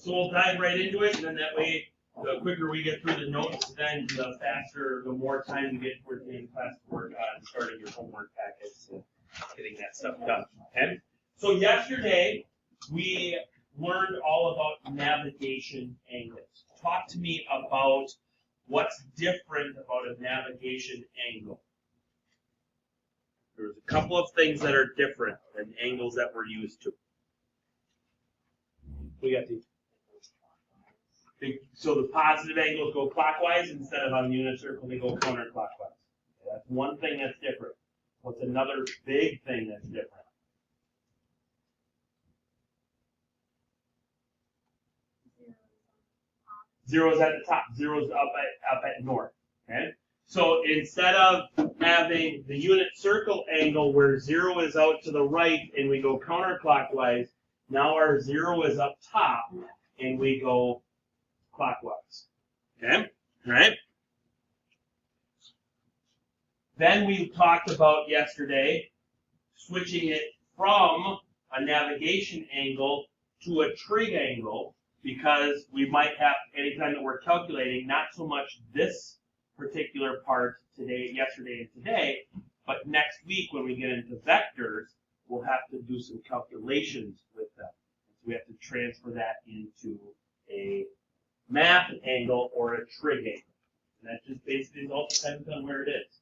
So we'll dive right into it, and then that way, the quicker we get through the notes, then the faster, the more time we get towards the end of class to work on starting your homework packets and getting that stuff done. Okay? So yesterday, we learned all about navigation angles. Talk to me about what's different about a navigation angle. There's a couple of things that are different than angles that we're used to. We got the so the positive angles go clockwise instead of on the unit circle, they go counterclockwise. That's one thing that's different. What's another big thing that's different? Zero's at the top. Zero's up at north. Okay. So instead of having the unit circle angle where 0 is out to the right and we go counterclockwise, now our 0 is up top and we go clockwise. Okay? All right? Then we talked about yesterday switching it from a navigation angle to a trig angle, because we might have, anytime that we're calculating, not so much this particular part today, yesterday and today, but next week when we get into vectors, we'll have to do some calculations with them. So we have to transfer that into a math angle or a trig angle. And that just basically all depends on where it is.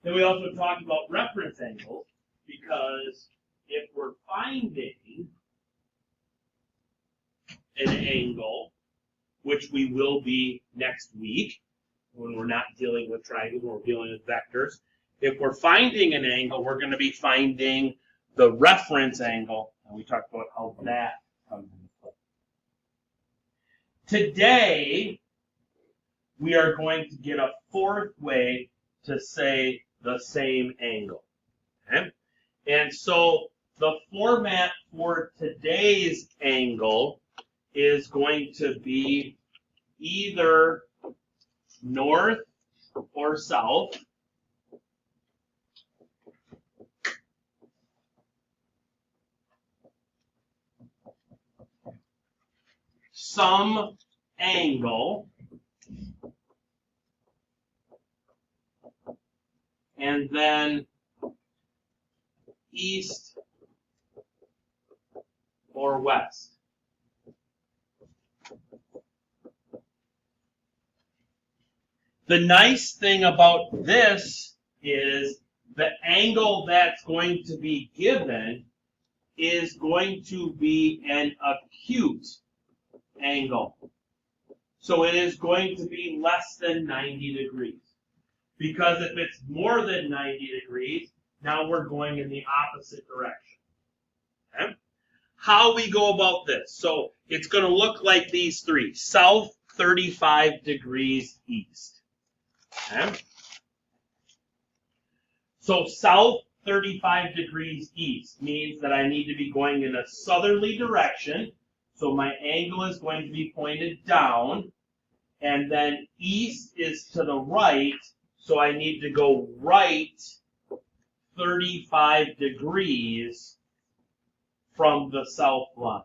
Then we also talked about reference angles, because if we're finding an angle, which we will be next week when we're not dealing with triangles, when we're dealing with vectors. If we're finding an angle, we're going to be finding the reference angle, and we talked about how that comes into play. Today, we are going to get a fourth way to say the same angle. Okay? And so the format for today's angle is going to be either north or south. Some angle. And then east or west. The nice thing about this is the angle that's going to be given is going to be an acute angle. So it is going to be less than 90 degrees. Because if it's more than 90 degrees, now we're going in the opposite direction. Okay? How we go about this? So it's going to look like these three. South 35 degrees east. Okay? So south 35 degrees east means that I need to be going in a southerly direction. So my angle is going to be pointed down. And then east is to the right. So I need to go right 35 degrees from the south line.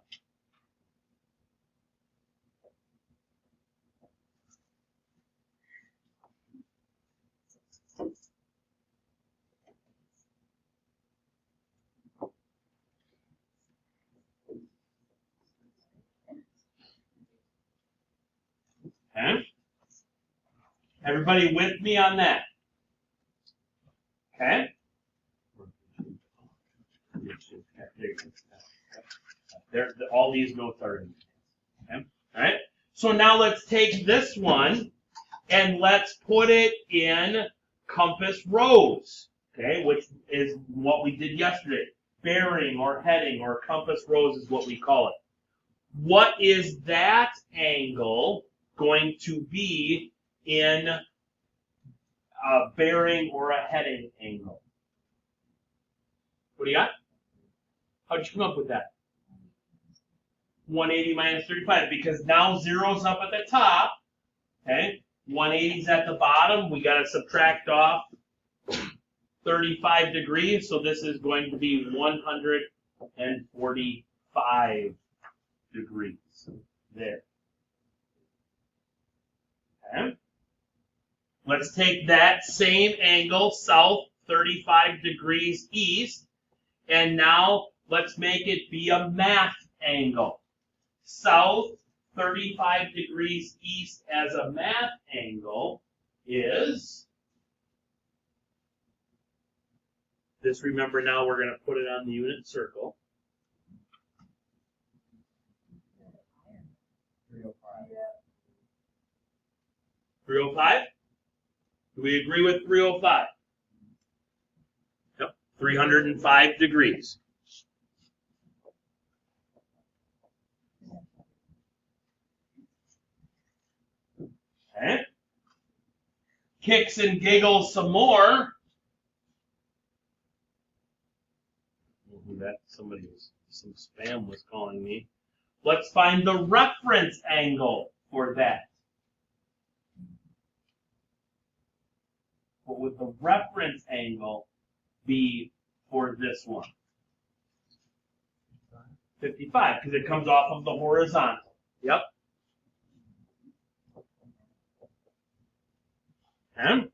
Okay? Everybody with me on that? Okay? All these notes are in. Okay? All right? So now let's take this one and let's put it in compass rose, okay, which is what we did yesterday. Bearing or heading or compass rose is what we call it. What is that angle going to be in a bearing or a heading angle? What do you got? How'd you come up with that? 180 minus 35, because now 0's up at the top. Okay? 180's at the bottom. We got to subtract off 35 degrees, so this is going to be 145 degrees there. Let's take that same angle, south 35 degrees east, and now let's make it be a math angle. South 35 degrees east as a math angle is, this, remember, now we're going to put it on the unit circle. 305? Do we agree with 305? Yep, 305 degrees. Okay. Kicks and giggles some more. That somebody was, some spam was calling me. Let's find the reference angle for that. What would the reference angle be for this one? 55, because it comes off of the horizontal. Yep. Okay.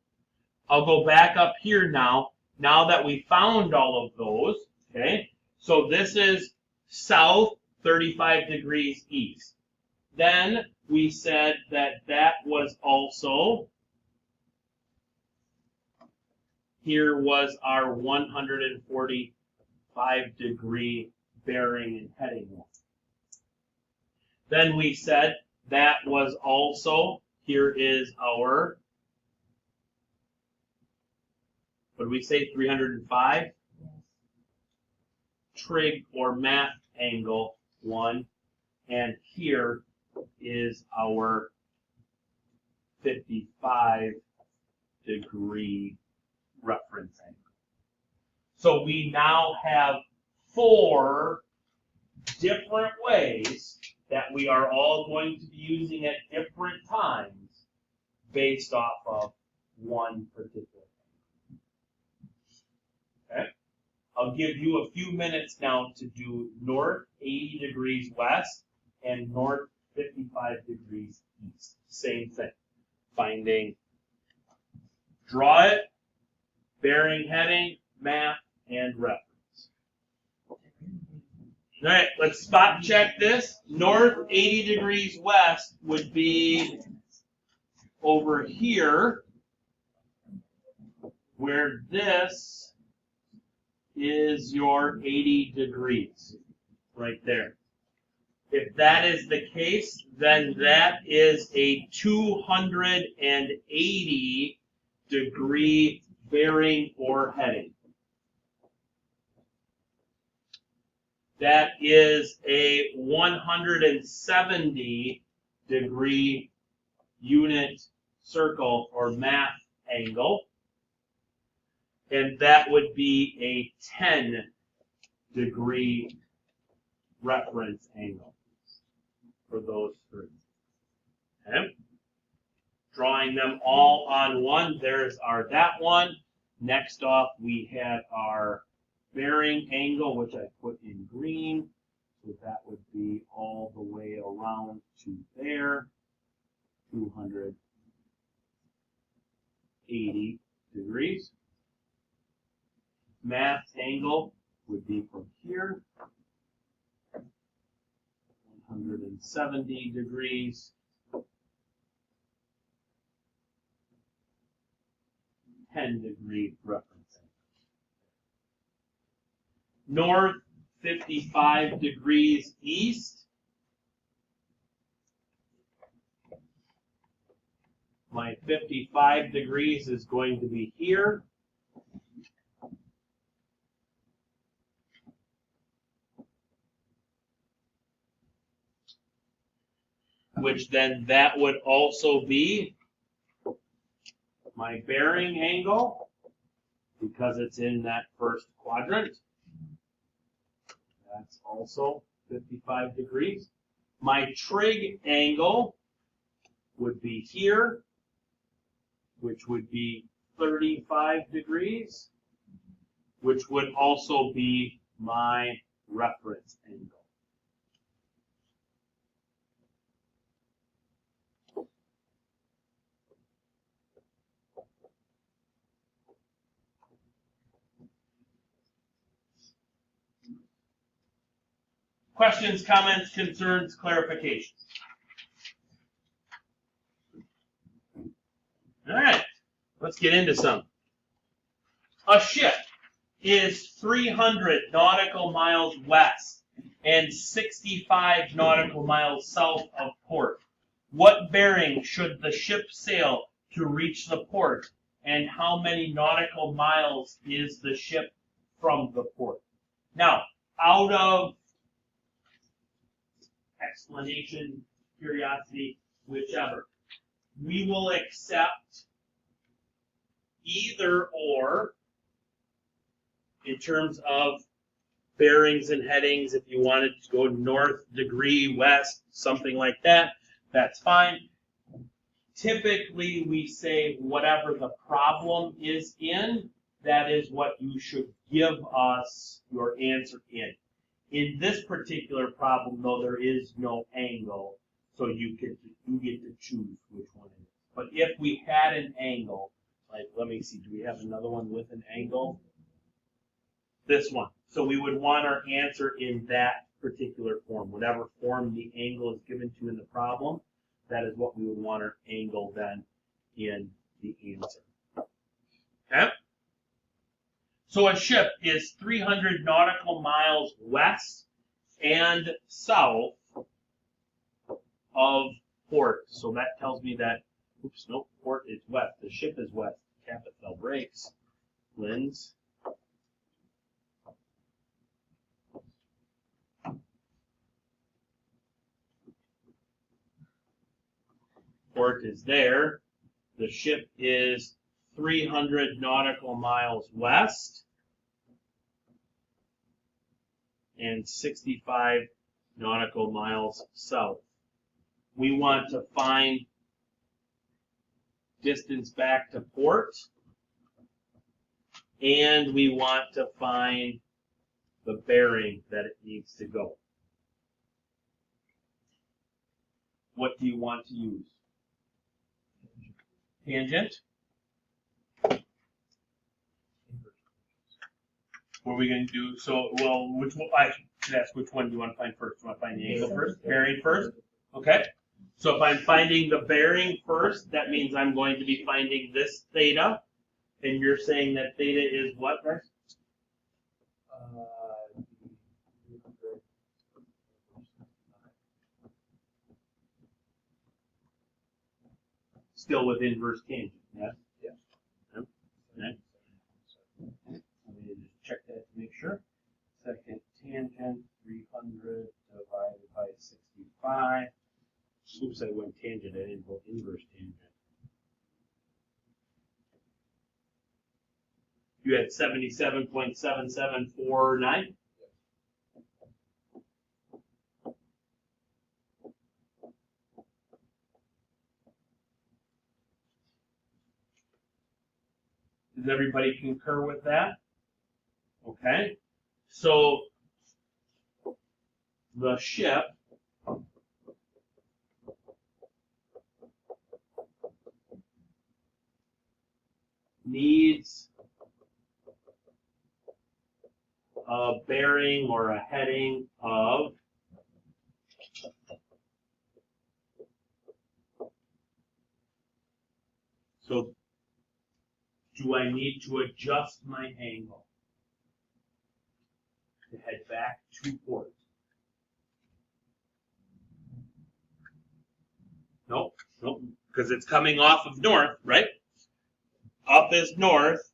I'll go back up here now that we found all of those. Okay, so this is south 35 degrees east. Then we said that that was also, here was our 145 degree bearing and heading one. Then we said that was also, here is our, what did we say, 305? Trig or math angle 1, and here is our 55 degree reference angle. So we now have 4 different ways that we are all going to be using at different times based off of one particular thing. Okay? I'll give you a few minutes now to do north 80 degrees west and north 55 degrees east. Same thing. Finding, draw it, bearing, heading, map, and reference. All right, let's spot check this. North 80 degrees west would be over here, where this is your 80 degrees, right there. If that is the case, then that is a 280 degree bearing or heading. That is a 170 degree unit circle or math angle. And that would be a 10 degree reference angle for those 3. Okay? Drawing them all on one, there's our that one. Next off, we had our bearing angle, which I put in green. So that would be all the way around to there, 280 degrees. Math angle would be from here, 170 degrees, 10 degree reference angle. North 55 degrees east. My 55 degrees is going to be here. Which then that would also be my bearing angle, because it's in that first quadrant. That's also 55 degrees. My trig angle would be here, which would be 35 degrees, which would also be my reference angle. Questions, comments, concerns, clarifications? All right, let's get into some. A ship is 300 nautical miles west and 65 nautical miles south of port. What bearing should the ship sail to reach the port, and how many nautical miles is the ship from the port? Now, out of explanation, curiosity, whichever, we will accept either or in terms of bearings and headings. If you wanted to go north degree, west, something like that, that's fine. Typically, we say whatever the problem is in, that is what you should give us your answer in. In this particular problem, though, there is no angle, so you get to choose which one it is. But if we had an angle, like, let me see, do we have another one with an angle? This one. So we would want our answer in that particular form. Whatever form the angle is given to in the problem, that is what we would want our angle then in the answer. Okay? So a ship is 300 nautical miles west and south of port. So that tells me that, oops, no, port is west. The ship is west. Captain fell brakes. Lens. Port is there. The ship is 300 nautical miles west and 65 nautical miles south. We want to find distance back to port, and we want to find the bearing that it needs to go. What do you want to use? Tangent? What are we going to do? So, well, which one? I should ask which one do you want to find first? Do you want to find the angle first? Bearing first? Okay. So if I'm finding the bearing first, that means I'm going to be finding this theta. And you're saying that theta is what, guys? Still with inverse tangent, yes? Yes. Yep. Okay. Let me just check that to make sure. Second tangent, 300 divided by 65. Oops, I went tangent, I didn't go inverse tangent. You had 77.7749? Does everybody concur with that? Okay. So the ship needs a bearing or a heading of so do I need to adjust my angle to head back to port? Nope, nope, because it's coming off of north, right? Up is north,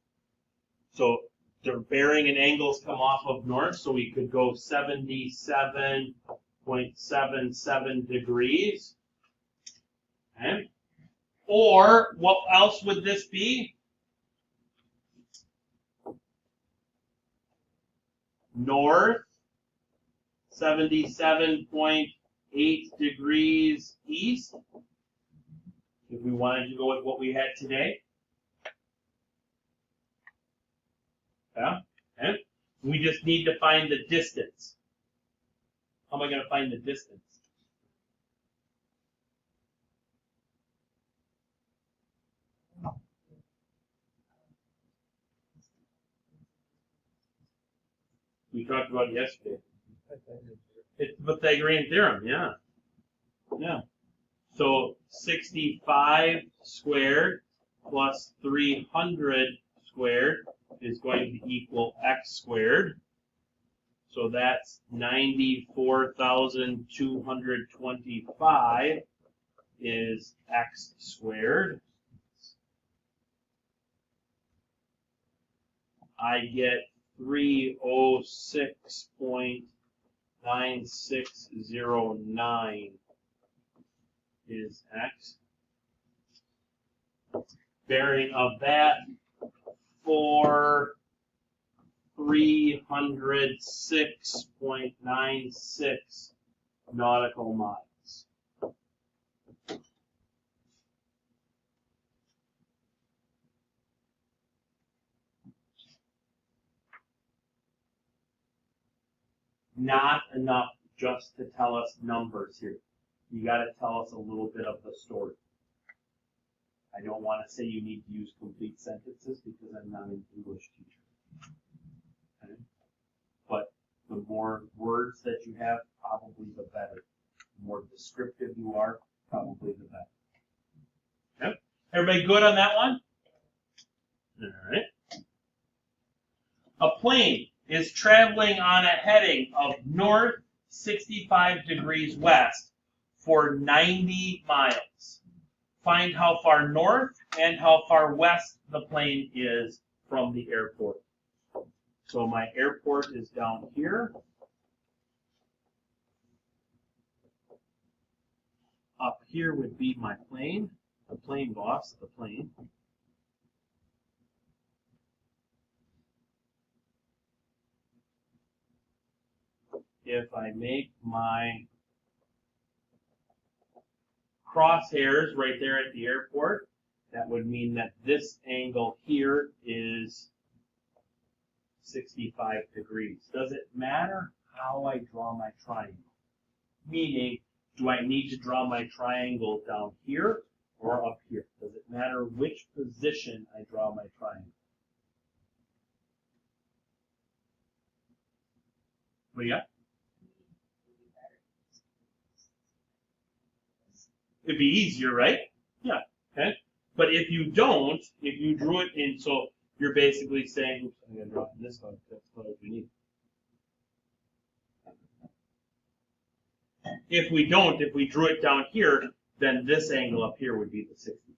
so the bearing and angles come off of north, so we could go 77.77 degrees. Okay. Or what else would this be? North, 77.8 degrees east, if we wanted to go with what we had today. Yeah, okay. We just need to find the distance. How am I going to find the distance? We talked about it yesterday. It's the Pythagorean theorem, yeah. Yeah. So 65 squared plus 300 squared is going to equal x squared. So that's 94,225 is x squared. I get 306.9609 is x. Bearing of that for 306.96 nautical miles. Not enough just to tell us numbers here. You got to tell us a little bit of the story. I don't want to say you need to use complete sentences because I'm not an English teacher. Okay? But the more words that you have, probably the better. The more descriptive you are, probably the better. Okay? Everybody good on that one? All right. A plane is traveling on a heading of north 65 degrees west for 90 miles. Find how far north and how far west the plane is from the airport. So my airport is down here. Up here would be my plane, the plane boss, the plane. If I make my crosshairs right there at the airport, that would mean that this angle here is 65 degrees. Does it matter how I draw my triangle? Meaning, do I need to draw my triangle down here or up here? Does it matter which position I draw my triangle? What do you got? It'd be easier, right? Yeah, okay. But if you don't, if you drew it in, so you're basically saying, oops, I'm going to draw it in this one, that's what we need. If we don't, if we drew it down here, then this angle up here would be the 65.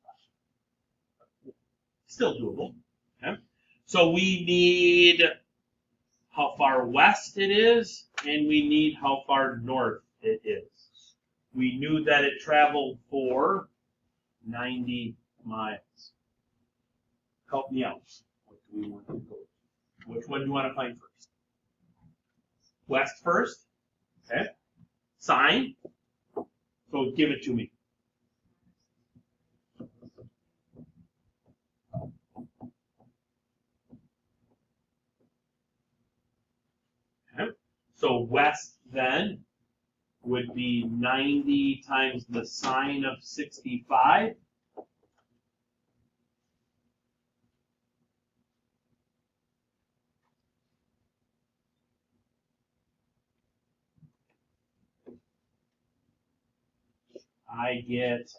Still doable, okay? So we need how far west it is, and we need how far north it is. We knew that it traveled for 90 miles. Help me out. What do we want to go? Which one do you want to find first? West first? Okay. Sign. So give it to me. Okay. So west then would be 90 times the sine of 65. I get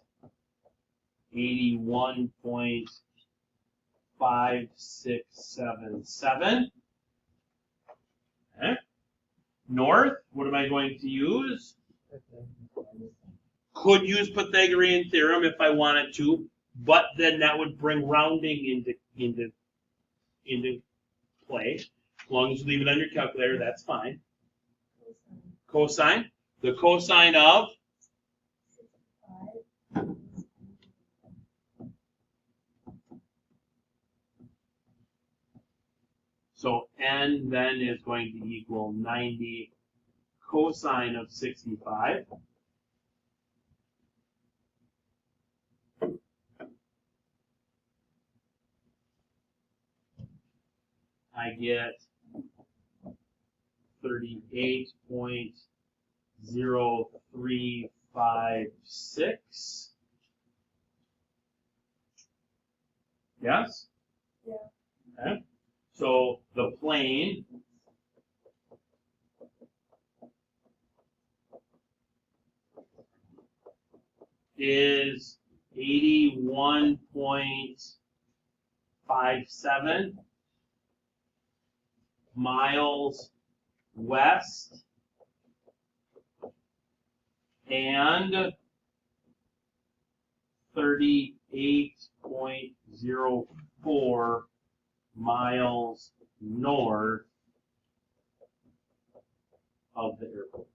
81.5677. Okay. North, what am I going to use? Could use Pythagorean theorem if I wanted to, but then that would bring rounding into play. As long as you leave it on your calculator, that's fine. Cosine. The cosine of? So n then is going to equal 90 cosine of 65. I get 38.0356. Yes? Yeah. Okay. So the plane is 81.57 miles west and 38.04 miles north of the airport.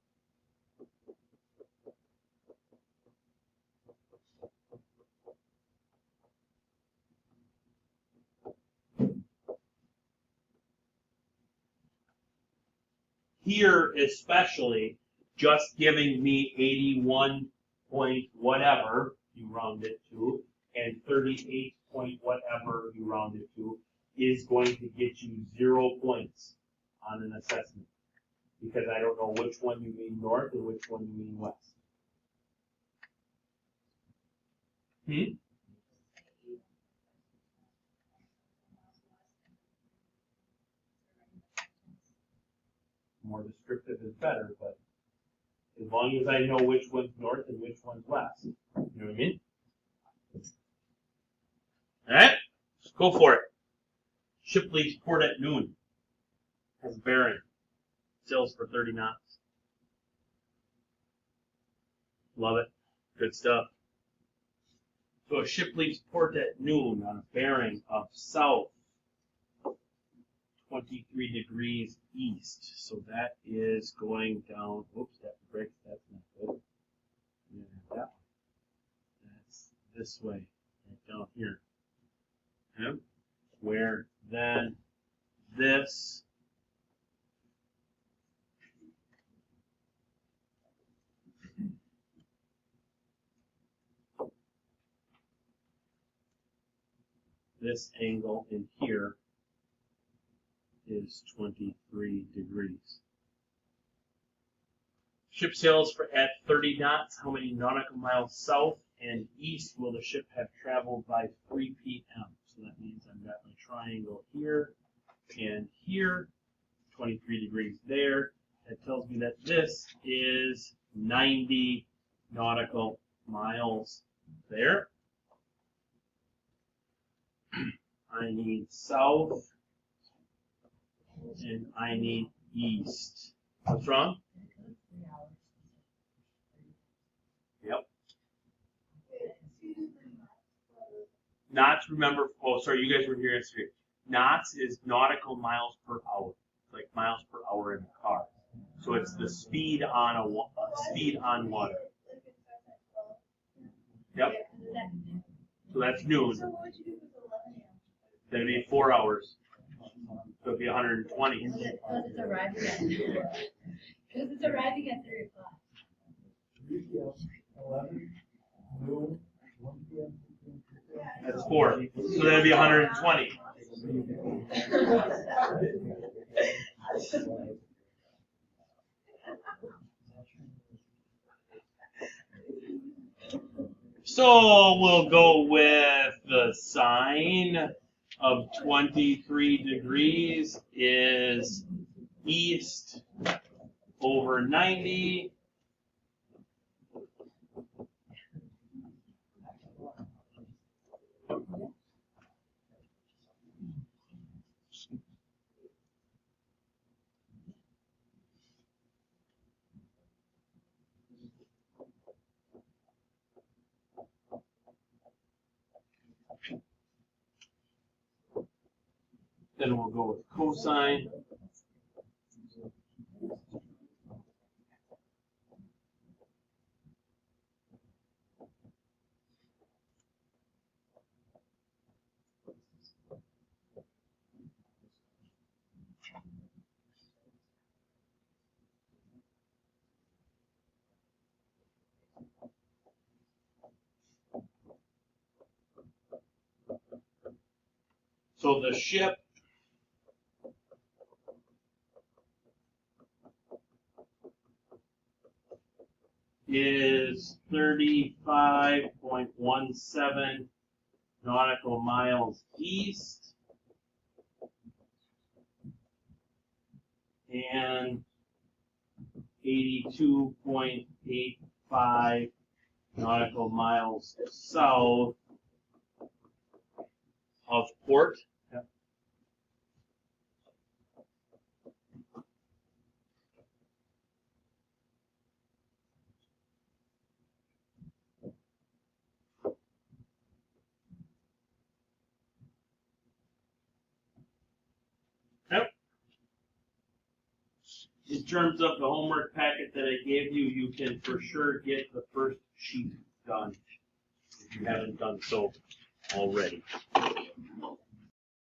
Here, especially, just giving me 81 point whatever you round it to, and 38 point whatever you round it to, is going to get you 0 points on an assessment. Because I don't know which one you mean north and which one you mean west. More descriptive is better, but as long as I know which one's north and which one's west. You know what I mean? Alright? Let's go for it. Ship leaves port at noon. Has bearing. Sails for 30 knots. Love it. Good stuff. So a ship leaves port at noon on a bearing of south 23 degrees east. So that is going down. Oops, that breaks. That's not good. Yeah, that one. That's this way, right down here. Okay. Where then this angle in here is 23 degrees. Ship sails at 30 knots. How many nautical miles south and east will the ship have traveled by 3 p.m.? So that means I've got my triangle here and here, 23 degrees there. That tells me that this is 90 nautical miles there. I need south and I need east. What's wrong? Yep. Knots, remember, oh, sorry, you guys were here yesterday. Knots is nautical miles per hour. It's like miles per hour in a car. So it's the speed on speed on water. Yep. So that's noon. Then it'd be 4 hours. So it'd be 120. Because it's arriving at 3 o'clock. Because it's arriving at 3 o'clock. 11, noon, 1 p.m. That's 4. So that'd be 120. So we'll go with the sine of 23 degrees is east over 90. Then we'll go with cosine. So the ship is 35.17 nautical miles east and 82.85 nautical miles south of port. Yep. Yep. In terms of the homework packet that I gave you, you can for sure get the first sheet done if you haven't done so already.